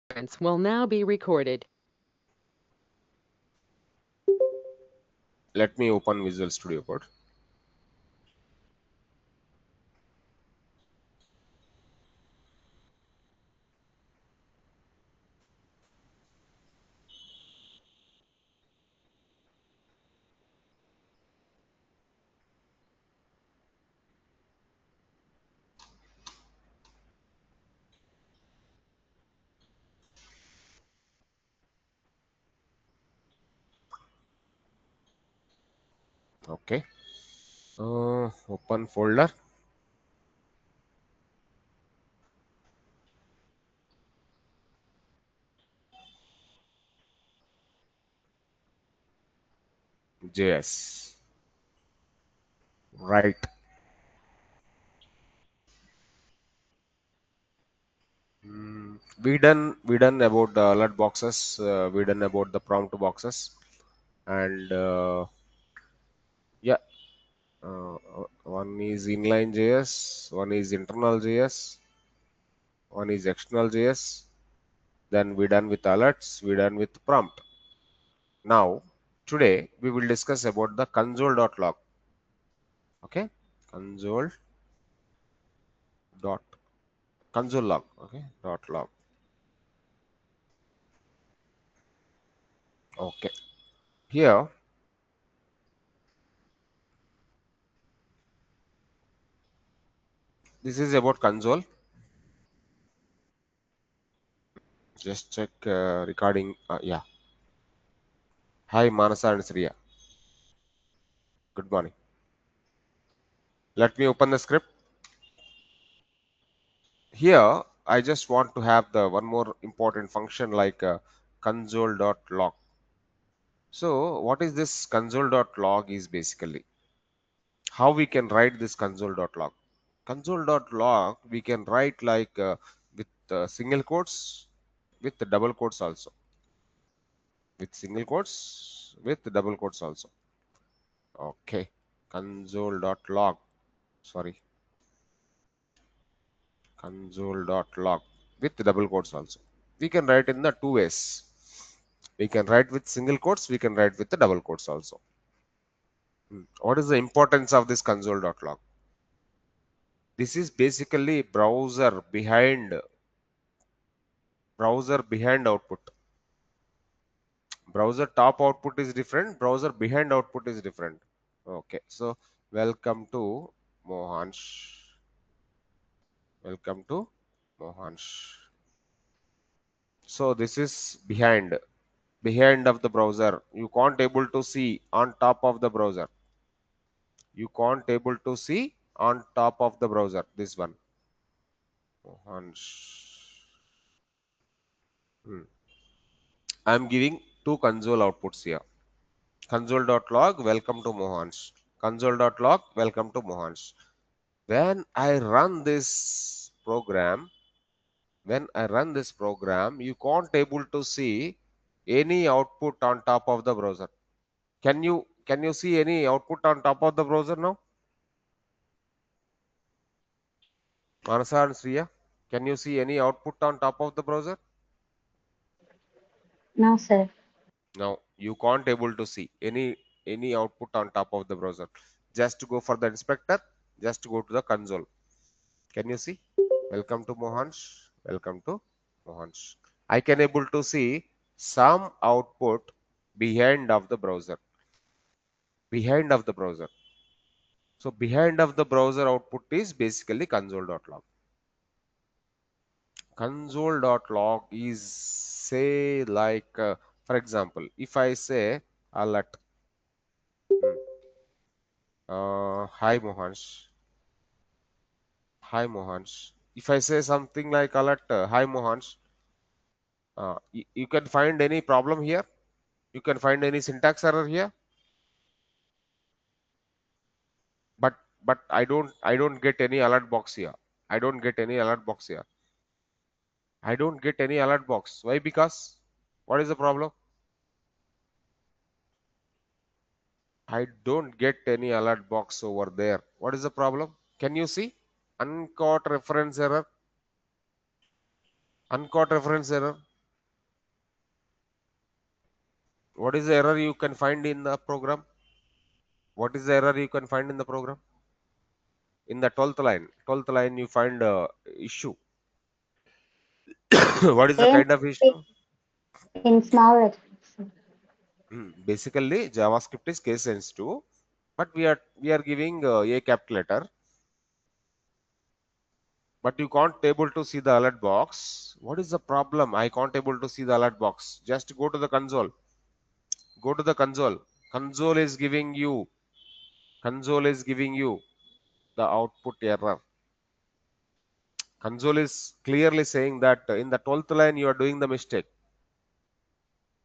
Conference will now be recorded. Let me open Visual Studio Code. Okay. Open folder. JS. Right. We done about the alert boxes. We done about the prompt boxes, and yeah, one is inline JS, one is internal JS, one is external JS. Then we done with alerts. We done with prompt. Now today we will discuss about the console.log. Okay, console dot console log. Okay, dot log. Okay, here this is about console. Just check recording. Yeah. Hi, Manasa and Sriya. Good morning. Let me open the script. Here, I just want to have the one more important function like console.log. So, what is this console.log is basically how we can write this console.log. Console.log we can write like with single quotes, with the double quotes also. With single quotes, with the double quotes also. Okay, console.log. Sorry, console.log with double quotes also. We can write in the two ways. We can write with single quotes, we can write with the double quotes also. What is the importance of this console.log? This is basically browser behind output. Browser top output is different, browser behind output is different. Okay, so welcome to Mohansh. Welcome to Mohansh. So this is behind of the browser. You can't able to see on top of the browser. You can't able to see on top of the browser. This one. Mohansh. Hmm. I'm giving two console outputs here. Console.log, welcome to Mohansh. Console.log, welcome to Mohansh. When I run this program, you can't able to see any output on top of the browser. Can you see any output on top of the browser now? Manasa and Sriya, can you see any output on top of the browser? No, sir. No, you can't able to see any output on top of the browser. Just to go for the inspector, just go to the console. Can you see? Welcome to Mohansh. Welcome to Mohansh. I can able to see some output behind of the browser. Behind of the browser. So behind of the browser output is basically console.log. Console.log is say like for example, if I say alert, hi Mohansh, hi Mohansh. If I say something like alert, hi Mohansh, you can find any problem here. You can find any syntax error here, but I don't get any alert box here. I don't get any alert box here. I don't get any alert box. Why? Because what is the problem? I don't get any alert box over there. What is the problem? Can you see? Uncaught reference error. Uncaught reference error. What is the error you can find in the program? What is the error you can find in the program? In the 12th line you find issue. What is the AML kind of issue? in small letters. Basically, JavaScript is case sensitive, but we are giving a capital letter, but you can't able to see the alert box. What is the problem? I can't able to see the alert box. Just go to the console. Go to the console. Console is giving you. Console is giving you the output error. Console is clearly saying that in the 12th line you are doing the mistake.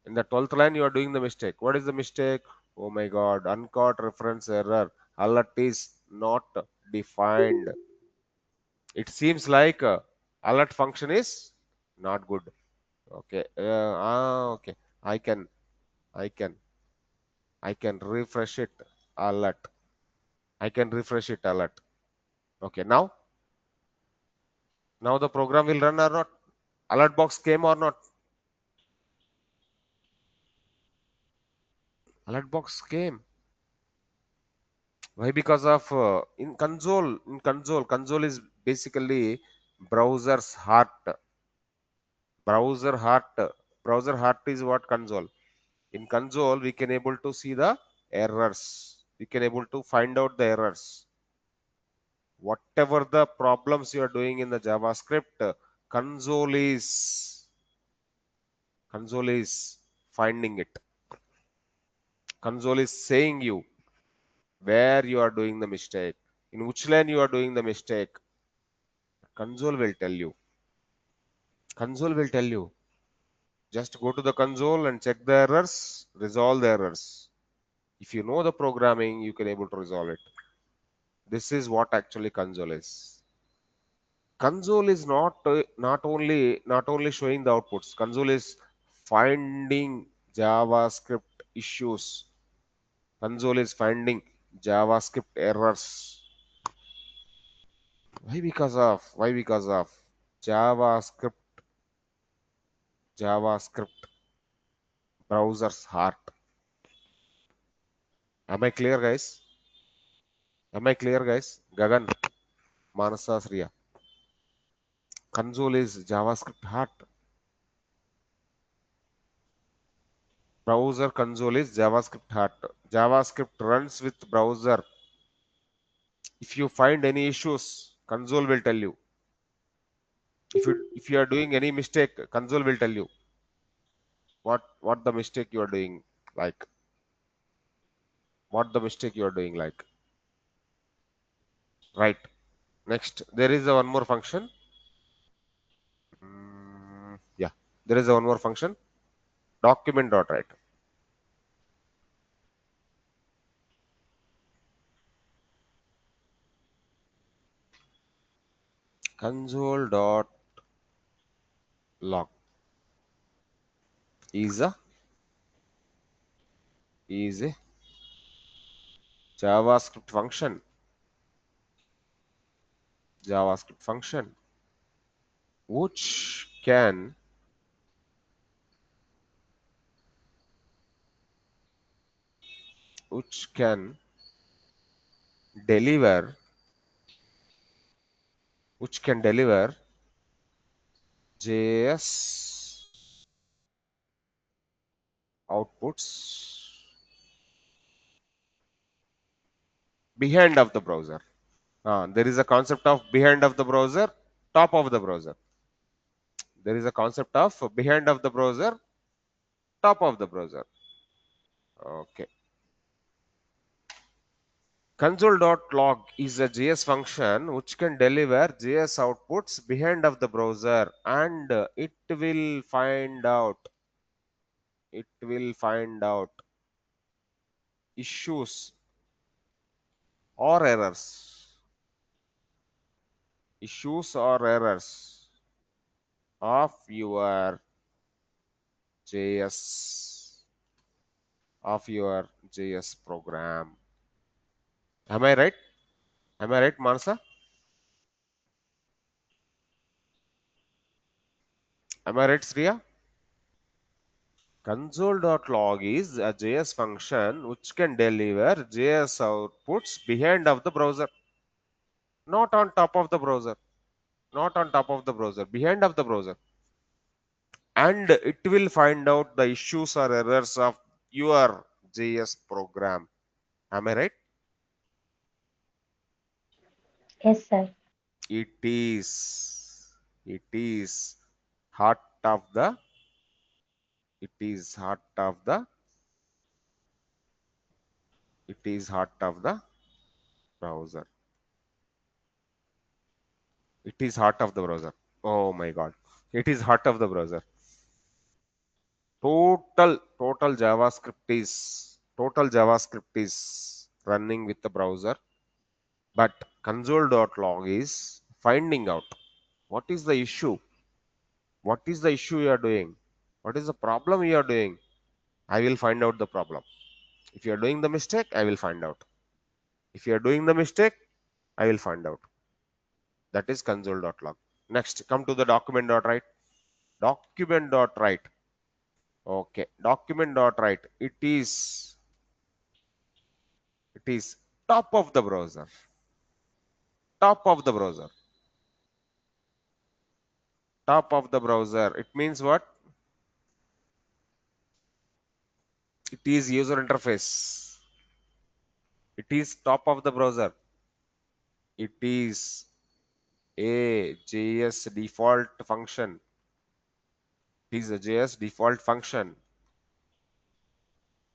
In the 12th line, you are doing the mistake. What is the mistake? Oh my God, uncaught reference error. Alert is not defined. It seems like alert function is not good. Okay. Okay. I can, I can, I can refresh it. Alert. I can refresh it. Alert. Okay. Now the program will run or not? Alert box came or not? Alert box came. Why? Because of console is basically browser's heart. Browser heart. Browser heart is what console. In console, we can able to see the errors. We can able to find out the errors. Whatever the problems you are doing in the JavaScript, console is console is finding it. Console is saying you where you are doing the mistake, in which line you are doing the mistake. Console will tell you. Console will tell you. Just go to the console and check the errors, resolve the errors. If you know the programming, you can able to resolve it. This is what actually console is. Console is not only showing the outputs. Console is finding JavaScript issues. Console is finding JavaScript errors. Why? Because of JavaScript JavaScript browser's heart. Am I clear, guys? Am I clear, guys? Gagan, Manasa, Sriya. Console is JavaScript heart. Browser console is JavaScript heart. JavaScript runs with browser. If you find any issues, console will tell you. If you are doing any mistake, console will tell you what the mistake you are doing, like what the mistake you are doing, like. Right. Next, there is a one more function. Yeah, there is a one more function. Document.write. Console.log is a is a JavaScript function. JavaScript function which can which can deliver which can deliver JS outputs behind of the browser. There is a concept of behind of the browser, top of the browser. There is a concept of behind of the browser, top of the browser. Okay. Console.log is a JS function which can deliver JS outputs behind of the browser, and it will find out issues or errors of your JS program. Am I right? Am I right, Manasa? Am I right, Sriya? Console.log is a JS function which can deliver JS outputs behind of the browser, not on top of the browser, not on top of the browser, behind of the browser. And it will find out the issues or errors of your JS program. Am I right? Yes, sir. It is heart of the, it is heart of the, it is heart of the browser. It is heart of the browser. Oh my God. It is heart of the browser. Total JavaScript is running with the browser, but console.log is finding out what is the issue. What is the issue you are doing? What is the problem you are doing? I will find out the problem. If you are doing the mistake, I will find out. If you are doing the mistake, I will find out. That is console.log. Next, come to the document.write. Document.write. Okay, document.write. It is top of the browser. Top of the browser. Top of the browser. It means what? It is user interface. It is top of the browser. It is a JS default function. It is a JS default function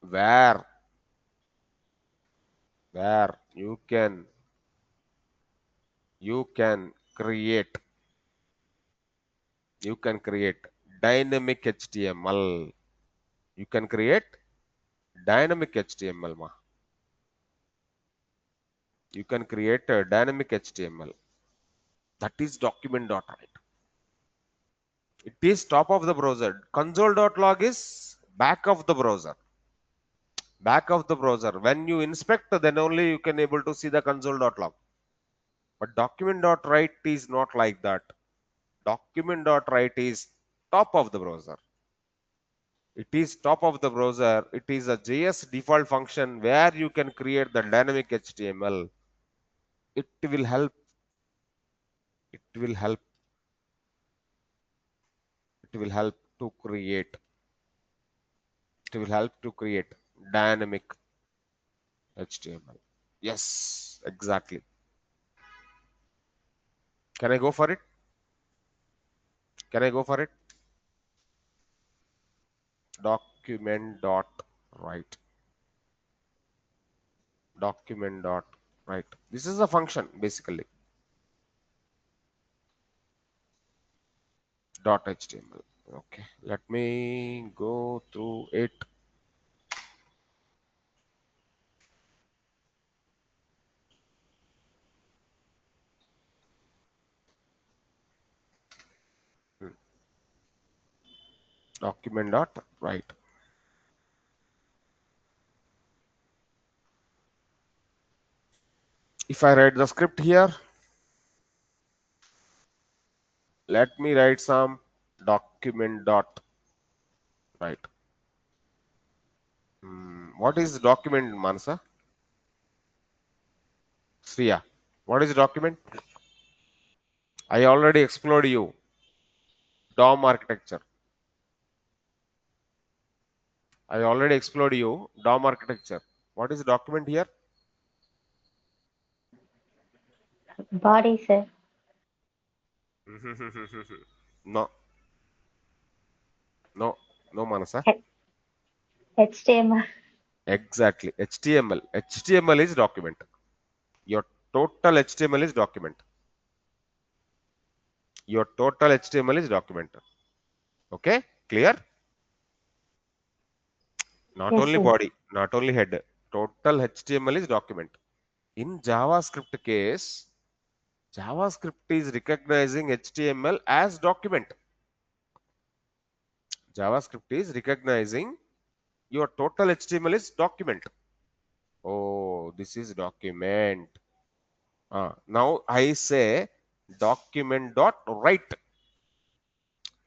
where you can create dynamic HTML. You can create dynamic HTML. You can create a dynamic HTML. That is document.write. It is top of the browser. Console.log is back of the browser. Back of the browser. When you inspect, then only you can able to see the console.log. But document.write is not like that. Document.write is top of the browser. It is top of the browser. It is a JS default function where you can create the dynamic HTML. It will help. It will help. It will help to create. It will help to create dynamic HTML. Yes, exactly. Can I go for it? Can I go for it? Document dot write. Document dot write. This is a function basically. Dot HTML. Okay, let me go through it. Document dot write. If I write the script here, let me write some document dot write. What is document, Manasa? Sriya, what is document? I already explored you. DOM architecture. I already explored you. DOM architecture. What is document here? Body, sir. No, no, no, Manasa. H- HTML. Exactly. HTML. HTML is document. Your total HTML is document. Your total HTML is document. Okay? Clear? Not Yes, only sir. body, not only head. Total HTML is document. In JavaScript case, JavaScript is recognizing HTML as document. JavaScript is recognizing your total HTML is document. Oh, this is document. Now I say document dot write.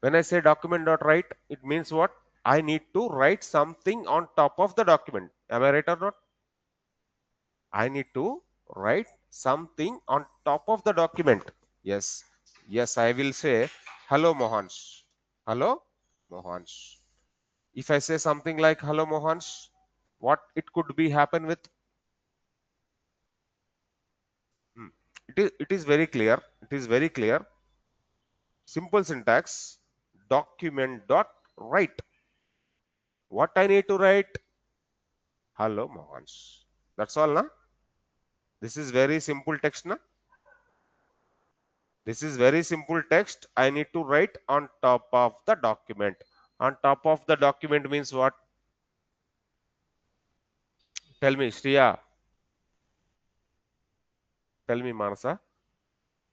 When I say document dot write, it means what? I need to write something on top of the document. Am I right or not? I need to write something on top of the document. Yes. Yes, I will say, hello Mohansh. Hello Mohansh. If I say something like hello Mohansh, what it could be happen with? Hmm. It is very clear. It is very clear. Simple syntax. Document dot write. What I need to write? Hello Mohansh. That's all, na? This is very simple text, na? This is very simple text. I need to write on top of the document. On top of the document means what? Tell me, Shriya. Tell me, Manasa.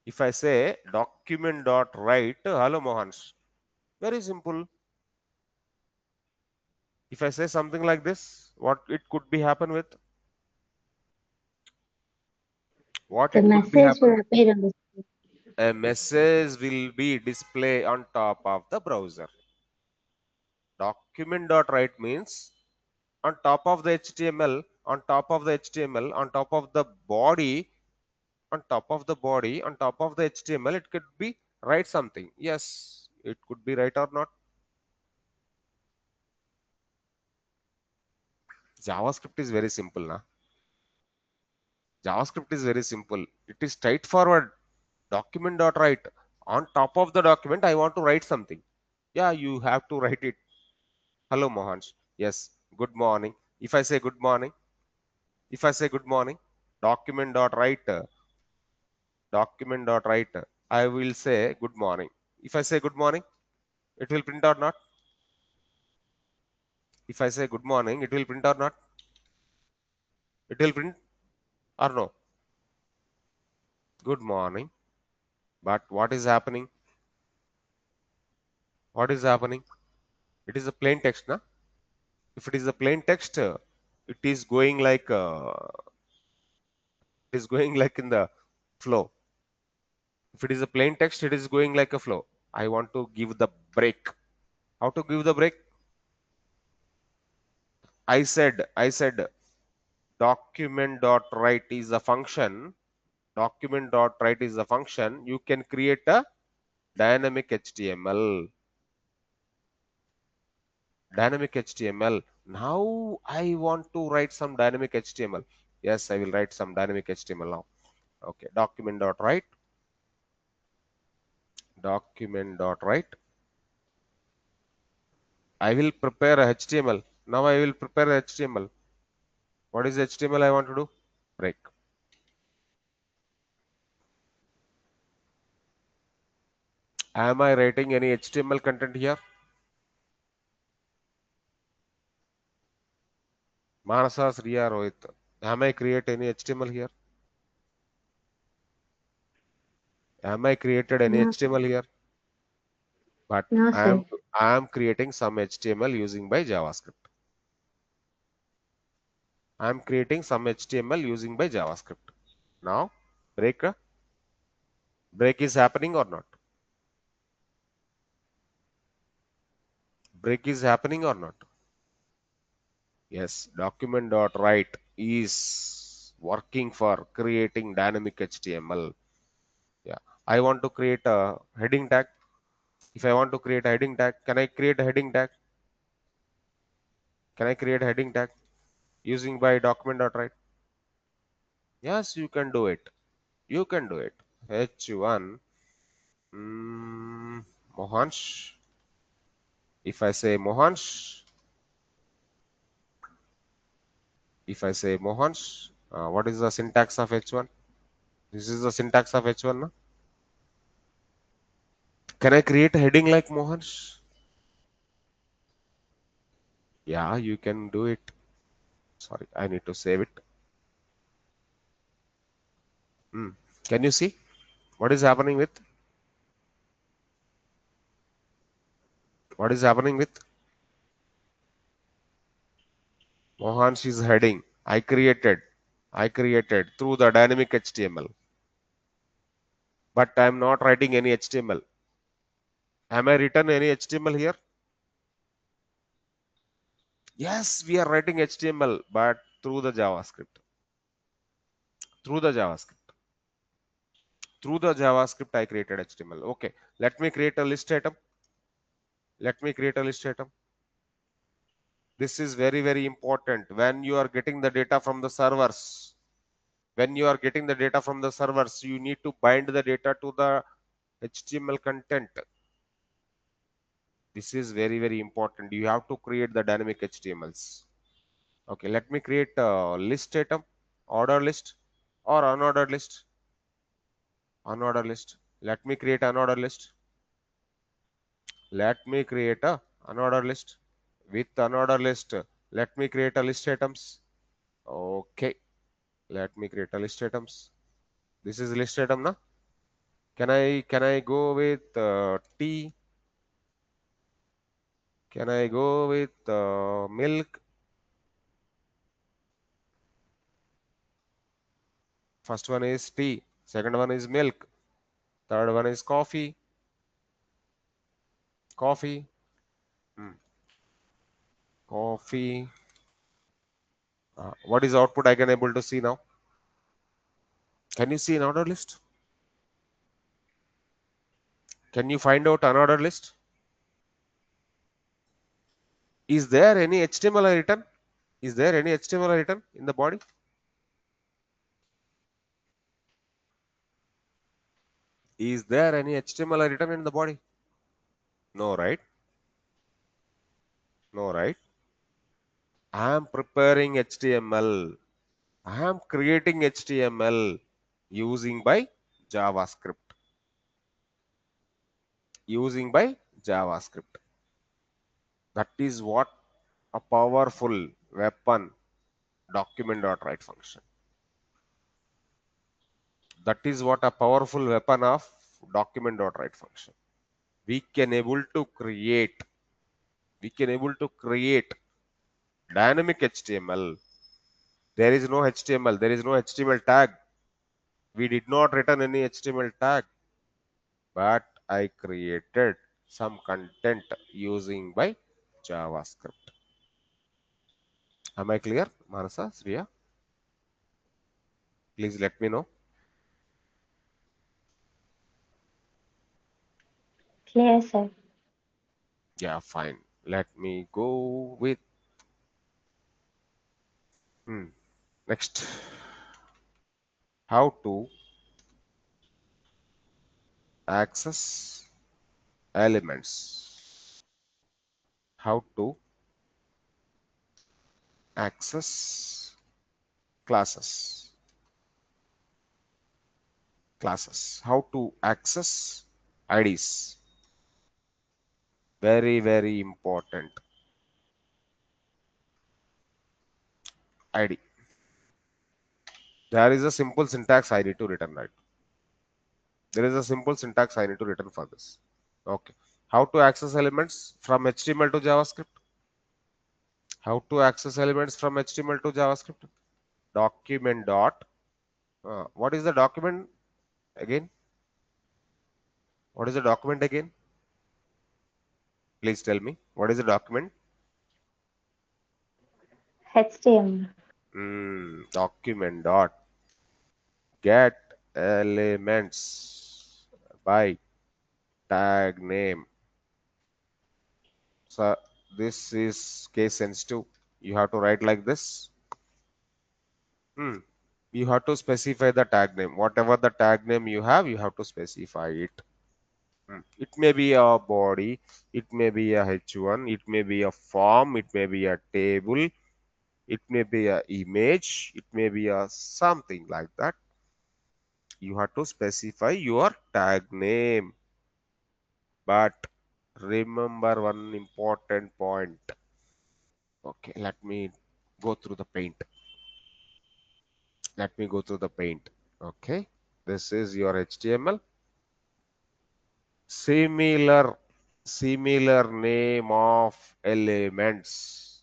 If I say document dot write, hello Mohansh. Very simple. If I say something like this, what it could be happen with? What The it could be message happen? will appear on the screen. A message will be displayed on top of the browser. Document dot write means on top of the HTML, on top of the HTML, on top of the body, on top of the body, on top of the HTML, it could be write something. Yes, it could be right or not. JavaScript is very simple, na? JavaScript is very simple. It is straightforward. Document dot write. On top of the document, I want to write something. Yeah, you have to write it. Hello, Mohansh. Yes, good morning. If I say good morning, if I say good morning, document dot write, document dot write, I will say good morning. If I say good morning, it will print or not? If I say good morning, it will print or not? It will print or no? Good morning. But what is happening? What is happening? It is a plain text, na? If it is a plain text, it is going like it is going like in the flow. If it is a plain text, it is going like a flow. I want to give the break. How to give the break? I said document dot write is a function. Document dot write is a function. You can create a dynamic HTML. Dynamic HTML. Now I want to write some dynamic HTML. Yes, I will write some dynamic HTML now. Okay, document dot write. Document dot write. I will prepare a HTML. Now I will prepare a HTML. What is HTML I want to do? Break. Am I writing any HTML content here? Manasa, Sriya, Rohit. Am I create any HTML here? Am I created any No, HTML here? But no, I am sir. I am creating some HTML using by JavaScript. I am creating some HTML using by JavaScript. Now, break break is happening or not? Break is happening or not? Yes, document.write is working for creating dynamic HTML. Yeah, I want to create a heading tag. If I want to create a heading tag, can I create a heading tag? Can I create a heading tag using by document.write? Yes, you can do it. You can do it. H1 Mohansh. If I say Mohansh, if I say Mohansh, what is the syntax of H1? This is the syntax of H1. Na? Can I create a heading like Mohansh? Yeah, you can do it. Sorry, I need to save it. Hmm. Can you see what is happening with? What is happening with Mohansh's heading? I created through the dynamic HTML, but I am not writing any HTML. Am I written any HTML here? Yes, we are writing HTML, but through the JavaScript. Through the JavaScript. Through the JavaScript, I created HTML. Okay, let me create a list item. Let me create a list item. This is very, very important when you are getting the data from the servers. When you are getting the data from the servers, you need to bind the data to the HTML content. This is very, very important. You have to create the dynamic HTMLs. Okay, let me create a list item, order list or unordered list. Unordered list. Let me create an order list. Let me create a unordered list. With unordered list, let me create a list items. Okay, let me create a list items. This is list item now. Can I go with tea? Can I go with milk? First one is tea. Second one is milk. Third one is coffee. Coffee. Hmm. Coffee. What is output I can able to see now? Can you see an order list? Can you find out an order list? Is there any HTML written? Is there any HTML written in the body? Is there any HTML written in the body? No, right? No, right? I am preparing HTML. I am creating HTML using by JavaScript. Using by JavaScript. That is what a powerful weapon document.write function. That is what a powerful weapon of document.write function. We can able to create dynamic HTML. There is no HTML. There is no HTML tag. We did not return any HTML tag, but I created some content using by JavaScript. Am I clear, Manasa, Sriya? Please let me know. Clear, sir. Yeah, fine. Let me go with next. How to access elements. How to access classes. Classes. How to access IDs. Very, very important. ID. There is a simple syntax I need to return, right? There is a simple syntax I need to return for this. Okay. How to access elements from HTML to JavaScript? How to access elements from HTML to JavaScript? Document dot. What is the document again? What is the document again? Please tell me. What is the document? HTML. Document dot get elements by tag name. So this is case sensitive. You have to write like this. You have to specify the tag name. Whatever the tag name you have to specify it. It may be a body, it may be a H1, it may be a form, it may be a table, it may be a image, it may be a something like that. You have to specify your tag name. But remember one important point. Okay, let me go through the paint. Let me go through the paint. Okay, this is your HTML. Similar name of elements.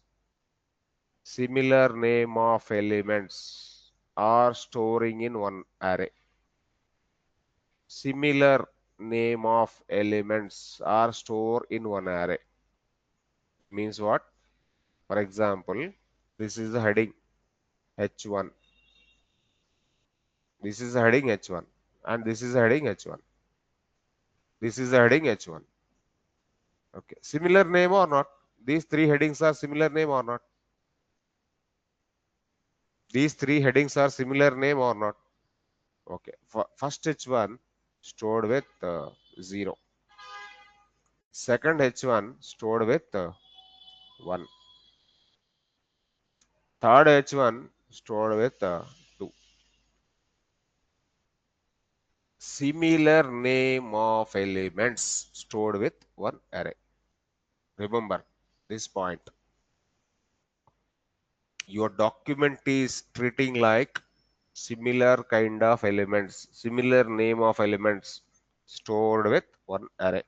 Similar name of elements are storing in one array. Similar name of elements are stored in one array. Means what? For example, this is the heading H1. This is the heading H1, and this is the heading H1. This is the heading H1. Okay, similar name or not? These three headings are similar name or not? These three headings are similar name or not? Okay, first H1 stored with 0. Second H1 stored with 1. Third H1 stored with 2. Similar name of elements stored with one array. Remember this point. Your document is treating like similar kind of elements, similar name of elements stored with one array.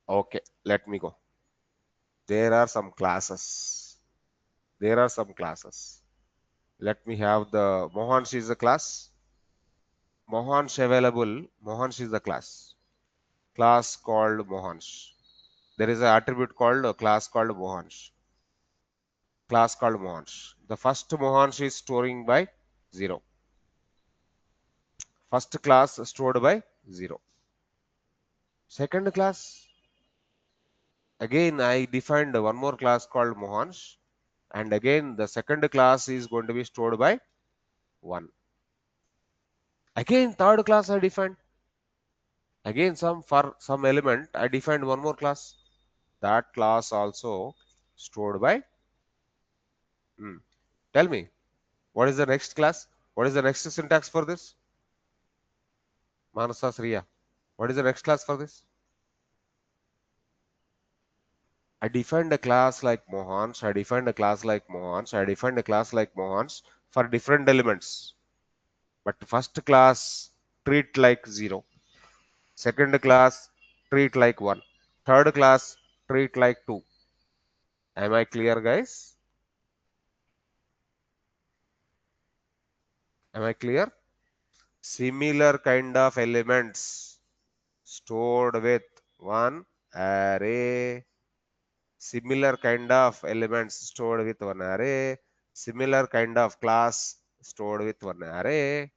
Okay, let me go. There are some classes. There are some classes. Let me have the Mohansh is the class. Mohansh available. Mohansh is the class. Class called Mohansh. There is an attribute called a class called Mohansh. Class called Mohansh. The first Mohansh is storing by 0. First class stored by 0. Second class, again I defined one more class called Mohansh, and again the second class is going to be stored by 1. Again third class I defined. Again for some element I defined one more class. That class also stored by. Tell me, what is the next class? What is the next syntax for this? Manasa Sriya. What is the next class for this? I defined a class like Mohansh. I defined a class like Mohansh. I defined a class like Mohansh for different elements. But first class treat like 0. Second class treat like 1. Third class treat like 2. Am I clear, guys? Am I clear? Similar kind of elements stored with one array. Similar kind of elements stored with one array. Similar kind of class stored with one array.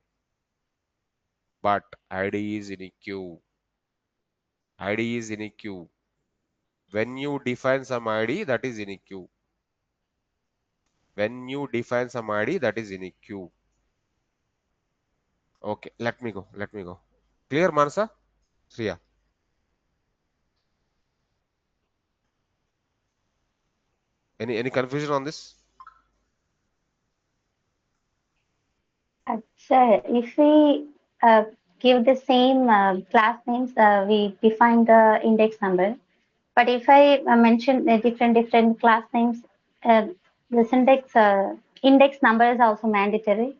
But ID is in a queue. ID is in a queue. When you define some ID, that is in a queue. When you define some ID, that is in a queue. Okay, let me go. Let me go. Clear, Manasa? Shriya. Any confusion on this? Sir, if we give the same class names, we define the index number. But if I mention the different class names, uh, the index number is also mandatory.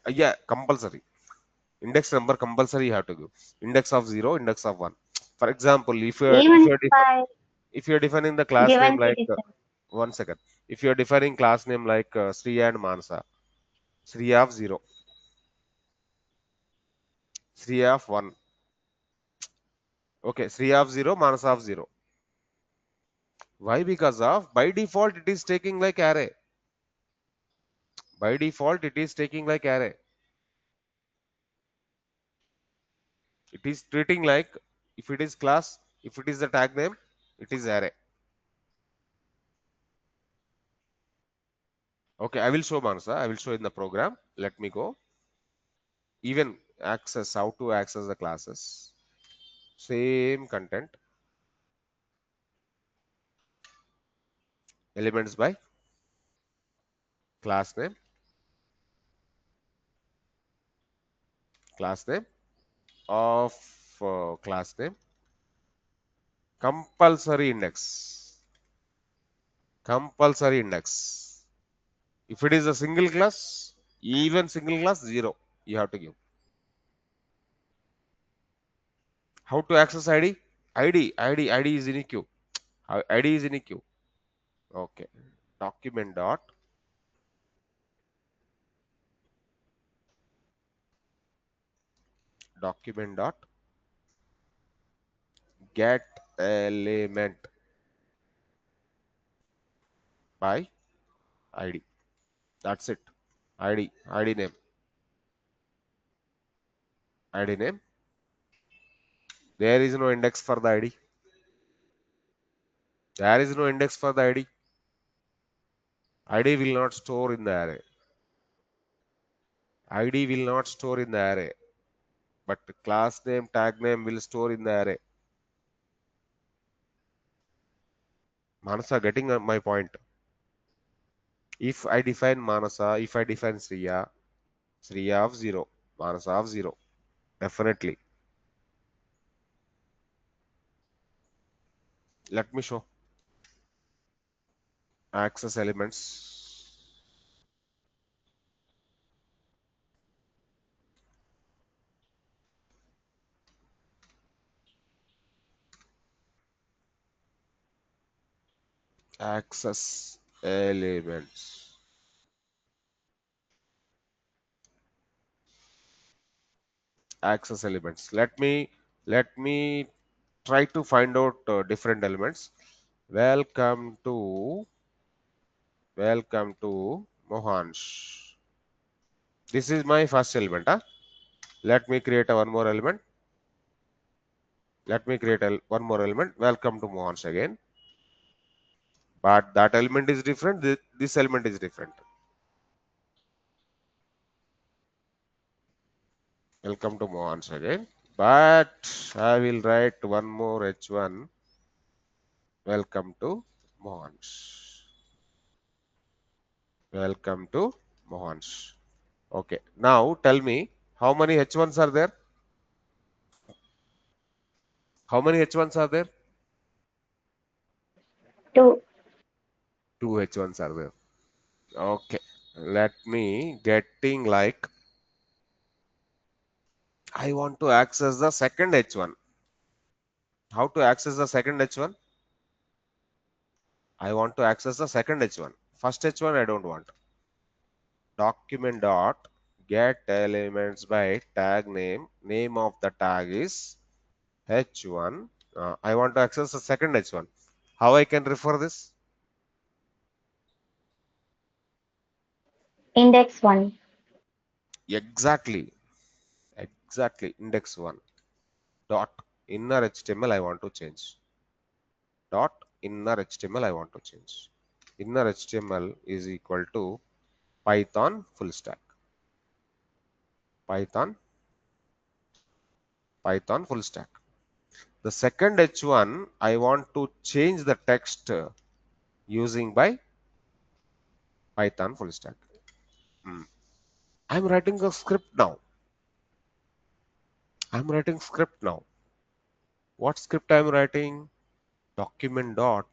Yeah, compulsory. Index number compulsory you have to give. Index of 0, index of 1. For example, Even if I if you're defining the class name given the like different, 1 second. If you're defining class name like Sriya and Manasa, Sriya of 0, Sriya of 1. Okay, Sriya of 0, Manasa of 0. Why? Because of by default it is taking like array. By default it is taking like array. It is treating like if it is class, if it is the tag name, it is array. Okay, I will show Manasa. I will show in the program. Let me go. Even access, how to access the classes. Same content, elements by class name of class name, compulsory index, compulsory index. If it is a single class, even single class 0, you have to give. How to access ID? ID is in a queue. ID is in a queue. Okay. Document dot document dot get element. by ID. That's it. ID name, ID name. There is no index for the ID. There is no index for the ID. ID will not store in the array. ID will not store in the array, but class name, tag name will store in the array. Manasa, getting my point. If I define Manasa, if I define Sriya, Sriya of 0, Manasa of 0, definitely. Let me show. Access elements. Access elements. Access elements. Let me try to find out different elements. Welcome to Mohansh. This is my first element. Huh? Let me create a one more element. Let me create one more element. Welcome to Mohansh again. But that element is different. This element is different. Welcome to Mohansh again. But I will write one more H1. Welcome to Mohansh. Welcome to Mohansh. Okay. Now tell me how many H1s are there? How many H1s are there? Two. Two H1s are there. Okay. Let me getting like I want to access the second H1. How to access the second H1? I want to access the second H1. First H1 I don't want. Document dot get elements by tag name. Name of the tag is H1. I want to access the second H1. How I can refer this? Index 1. Exactly. Exactly. Index 1. Dot inner HTML I want to change. Dot inner HTML I want to change. Inner HTML is equal to Python full stack. Python full stack. The second H1 I want to change the text using by Python full stack. I'm writing a script now. I'm writing script now. What script I'm writing? Document dot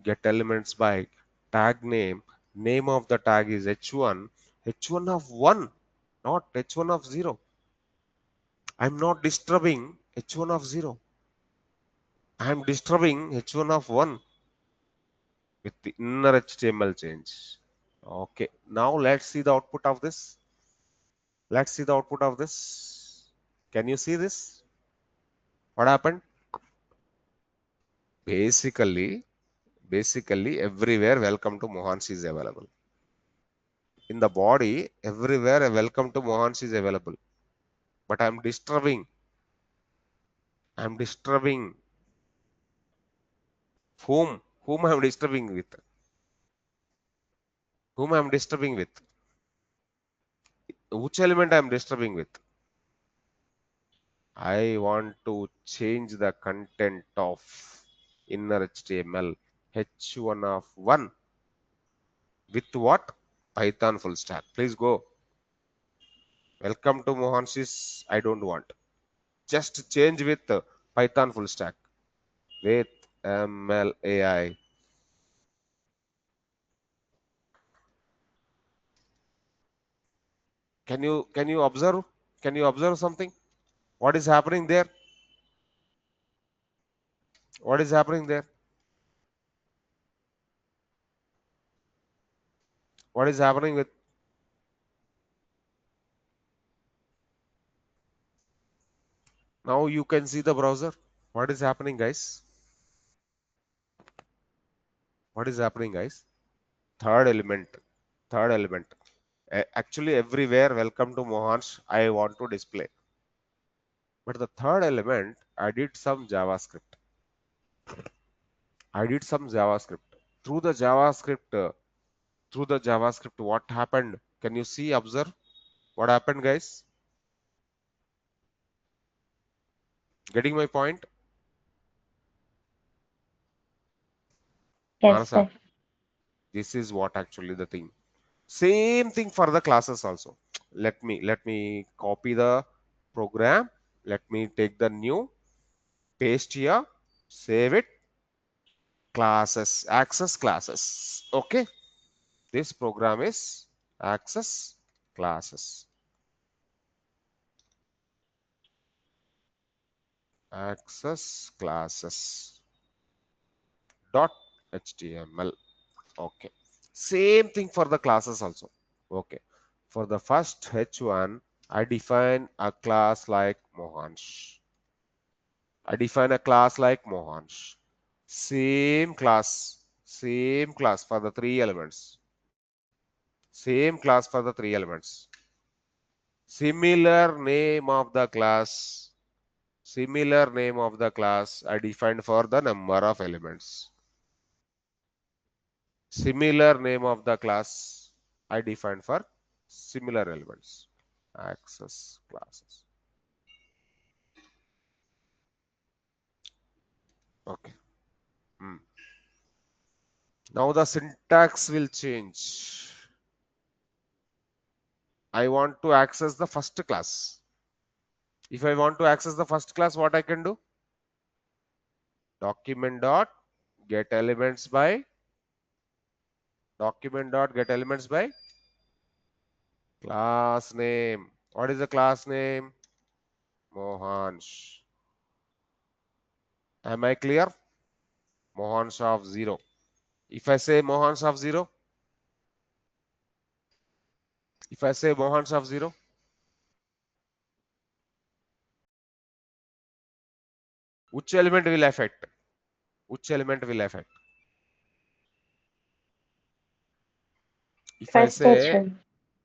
get elements by tag name. Name of the tag is H1. H1 of 1, not H1 of 0. I'm not disturbing H1 of 0. I'm disturbing H1 of 1 with the inner HTML change. Okay, now let's see the output of this. Let's see the output of this. Can you see this? What happened? Basically everywhere welcome to Mohansh is available. In the body, everywhere a welcome to Mohansh is available. But I'm disturbing whom? Whom I'm disturbing with? Whom I'm disturbing with? Which element I'm disturbing with? I want to change the content of inner HTML H1 of 1 with what? Python full stack. Please go. Welcome to Mohansh's. I don't want. Just change with Python full stack with ML AI. Can you observe? Can you observe something? What is happening there? What is happening there? What is happening with? Now you can see the browser. What is happening, guys? What is happening, guys? third element. Third element. Actually, everywhere, welcome to Mohansh, I want to display. But the third element, I did some JavaScript. I did some JavaScript. Through the JavaScript, what happened? Can you see, observe? What happened, guys? Getting my point? Yes, Manasa, sir. this is what actually the thing. Same thing for the classes also. Let me copy the program. Let me take the new, paste here, save it, classes, access classes. Okay, this program is access classes. Access classes dot html. Okay, same thing for the classes also. Okay, for the first h1, I define a class like Mohansh. I define a class like Mohansh. Same class for the three elements. Same class for the three elements. Similar name of the class. Similar name of the class I defined for the number of elements. Similar name of the class I defined for similar elements. Access classes. Okay. Hmm. Now the syntax will change. I want to access the first class. If I want to access the first class, what I can do? Document dot get elements by class name. What is the class name? Mohansh. Am I clear? Mohansh of 0. If I say Mohansh of 0, if I say Mohansh of 0, which element will affect? Which element will affect? If I First say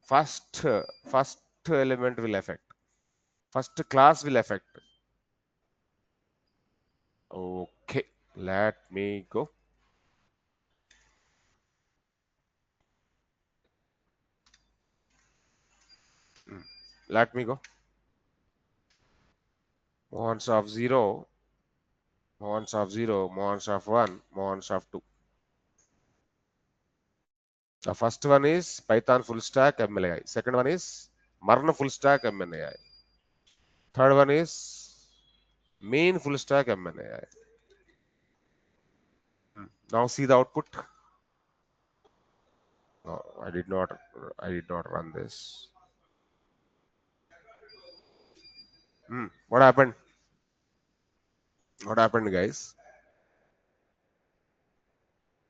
H1. first element will affect. First class will affect. Okay, let me go. Let me go. Mohansh of 0, Mohansh of 0, Mohansh of 1, Mohansh of 2. The first one is Python full stack MLAI. Second one is Marna full stack MNAI. Third one is main full stack MNAI. Now see the output. No, I did not run this. What happened? What happened, guys?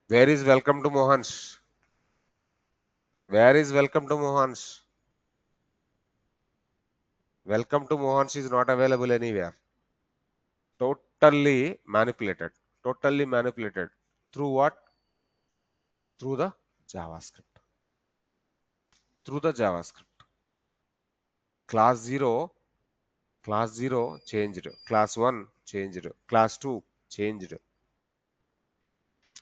Where is welcome to Mohansh? Where is welcome to Mohansh? Welcome to Mohansh is not available anywhere. Totally manipulated. Totally manipulated. Through what? Through the JavaScript. Through the JavaScript. Class 0, class 0 changed. Class 1 changed. Class 2 changed.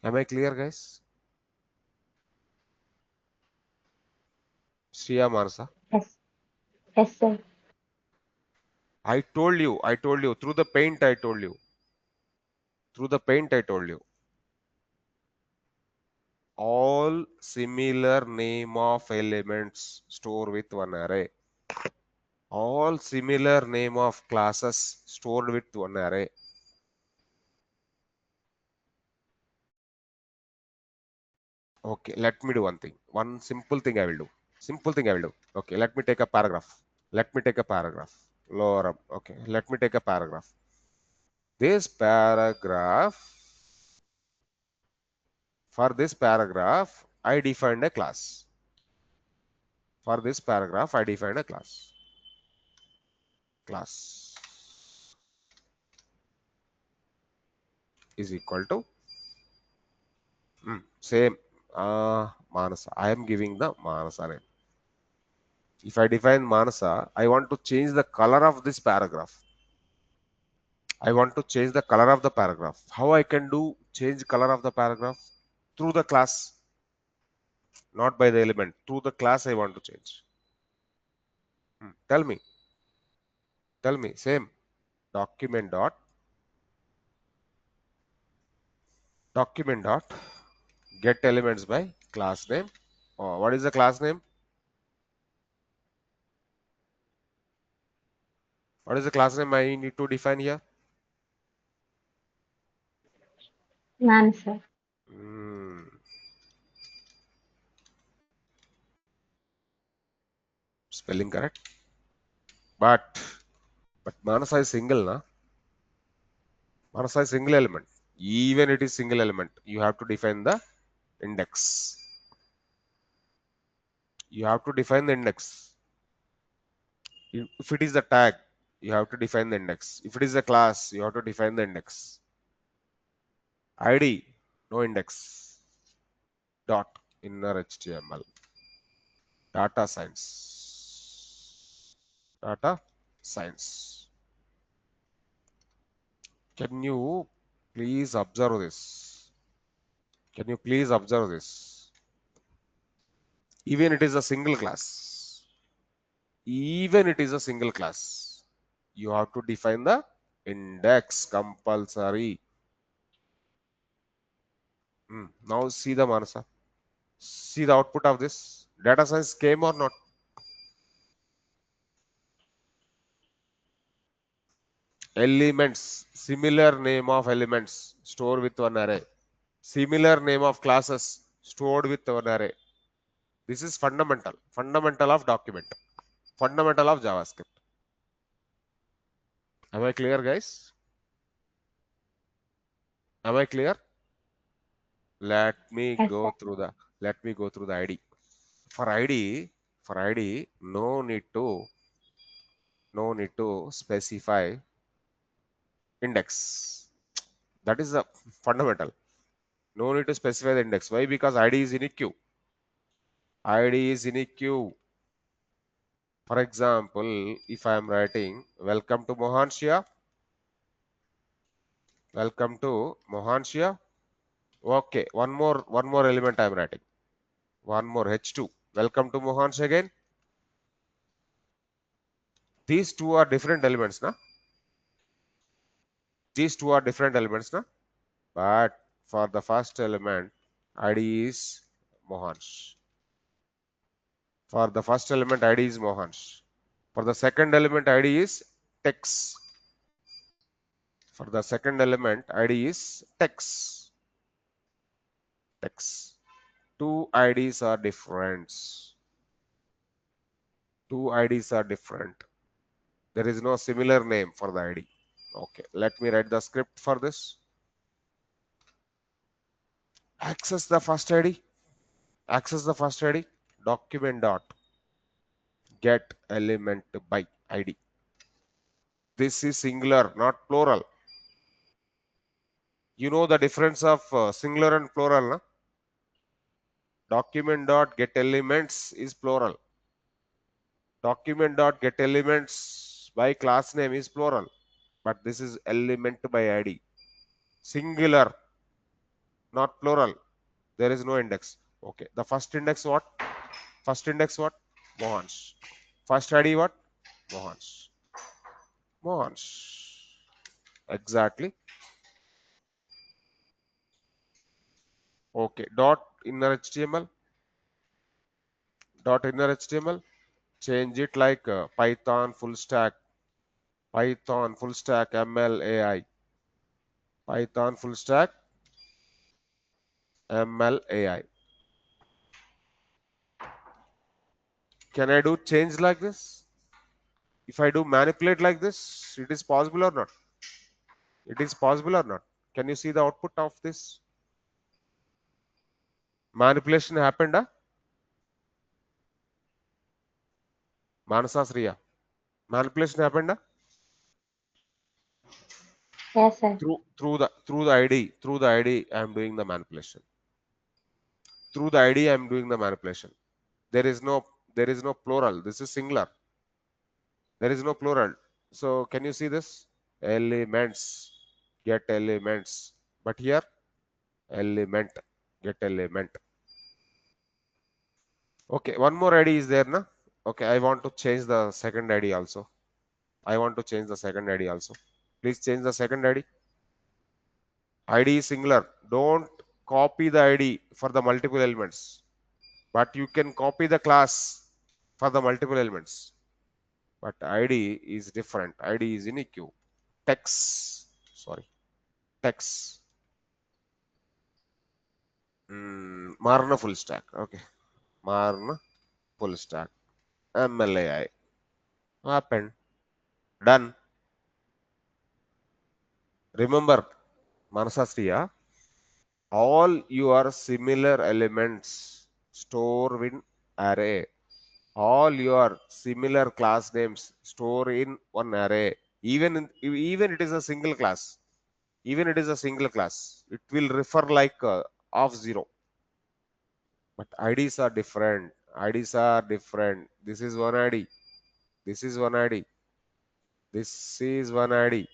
Am I clear, guys? Shriya Marsa. Yes. Yes, sir. I told you, through the paint I told you. Through the paint I told you. All similar name of elements store with one array. All similar name of classes stored with one array. Okay, let me do one thing. One simple thing I will do. Simple thing I will do. Okay, let me take a paragraph. Let me take a paragraph. Lower up. Okay, let me take a paragraph. This paragraph, for this paragraph, I defined a class. For this paragraph, I defined a class. Class is equal to same. Manasa. I am giving the Manasa name. If I define Manasa, I want to change the color of this paragraph. I want to change the color of the paragraph. How I can do change color of the paragraph? Through the class, not by the element. Through the class I want to change. Tell me. Tell me. Same. Document dot document dot get elements by class name. Oh, what is the class name? What is the class name I need to define here? None, sir. Hmm. Spelling correct. But Manasa is single, na? Manasa is single element. Even it is single element, you have to define the index. You have to define the index. If it is the tag, you have to define the index. If it is a class, you have to define the index. ID, no index. Dot inner HTML. Data science. Data science. Can you please observe this? Can you please observe this? Even it is a single class. Even it is a single class. You have to define the index compulsory. Now see the Manasa. See the output of this. Data science came or not? Elements, similar name of elements stored with one array. Similar name of classes stored with one array. This is fundamental. Fundamental of document. Fundamental of JavaScript. Am I clear, guys? Am I clear? Let me Yes, sir. go through the ID. For ID, no need to specify index. That is the fundamental. No need to specify the index. Why? Because ID is in a queue. ID is in a queue. For example, if I am writing welcome to Mohanshia, welcome to Mohanshia. Okay, one more element I am writing. One more H2. Welcome to Mohansh again. These two are different elements, na? These two are different elements, na? But for the first element, ID is Mohansh. For the first element, ID is Mohansh. For the second element, ID is text. For the second element, ID is text. Text. Two IDs are different. Two IDs are different. There is no similar name for the ID. Okay, let me write the script for this. Access the first ID. Access the first ID. Document dot get element by ID. This is singular, not plural. You know the difference of singular and plural, na? Document dot get elements is plural. Document dot get elements by class name is plural, but this is element by ID. Singular, not plural. There is no index. Okay. The first index what? First index what? Mohansh. First ID what? Mohansh. Mohansh. Exactly. Okay. Dot inner HTML. Dot inner HTML. Change it like Python full stack. Python full stack ML AI. Python full stack ML AI. Can I do change like this? If I do manipulate like this, it is possible or not? It is possible or not? Can you see the output of this? Manipulation happened, huh? Manasa Sriya. Manipulation happened, huh? Yes, sir. Through the ID. Through the ID, I am doing the manipulation. Through the ID, I'm doing the manipulation. There is no plural. This is singular. There is no plural. So can you see this? Elements, get elements. But here, element, get element. Okay, one more ID is there, na? Okay, I want to change the second ID also. I want to change the second ID also. Please change the second ID. ID is singular. Don't copy the ID for the multiple elements, but you can copy the class for the multiple elements. But ID is different. ID is unique. Text, sorry, text. Marna full stack. Okay, Marna full stack. MLAI. Happened. Done. Remember, Manasastria, all your similar elements store in array. All your similar class names store in one array. Even it is a single class. Even it is a single class. It will refer like of zero. But IDs are different. IDs are different. This is one ID. This is one ID. This is one ID.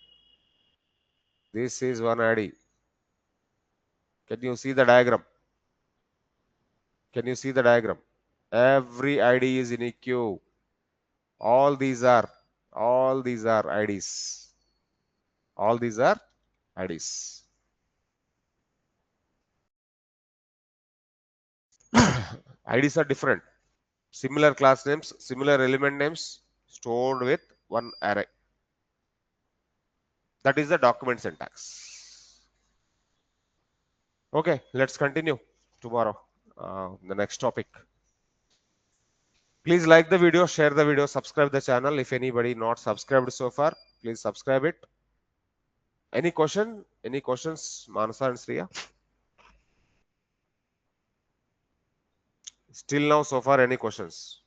This is one ID. Can you see the diagram? Can you see the diagram? Every ID is in a queue. All these are IDs. All these are IDs. IDs are different. Similar class names, similar element names stored with one array. That is the document syntax. Okay, let's continue tomorrow. The next topic. Please like the video, share the video, subscribe the channel. If anybody not subscribed so far, please subscribe it. Any question? Any questions, Manasa and Sriya? Still now, so far, any questions?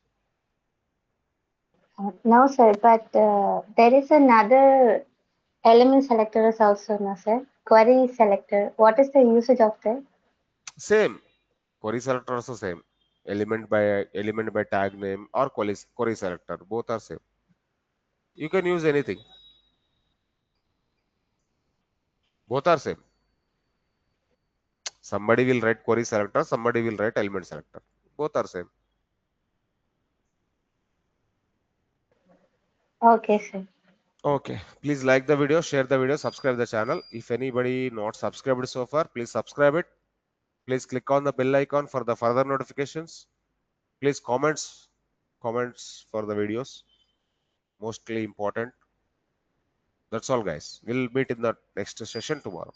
No, sir, but there is another element selector is also, no, sir. Query selector. What is the usage of that? Same. Query selector also same. Element by tag name or query selector. Both are same. You can use anything. Both are same. Somebody will write query selector, somebody will write element selector. Both are same. Okay, sir. Okay. Please like the video, share the video, subscribe the channel. If anybody not subscribed so far, please subscribe it. Please click on the bell icon for the further notifications. Please comments for the videos. Mostly important. That's all, guys. We'll meet in the next session tomorrow.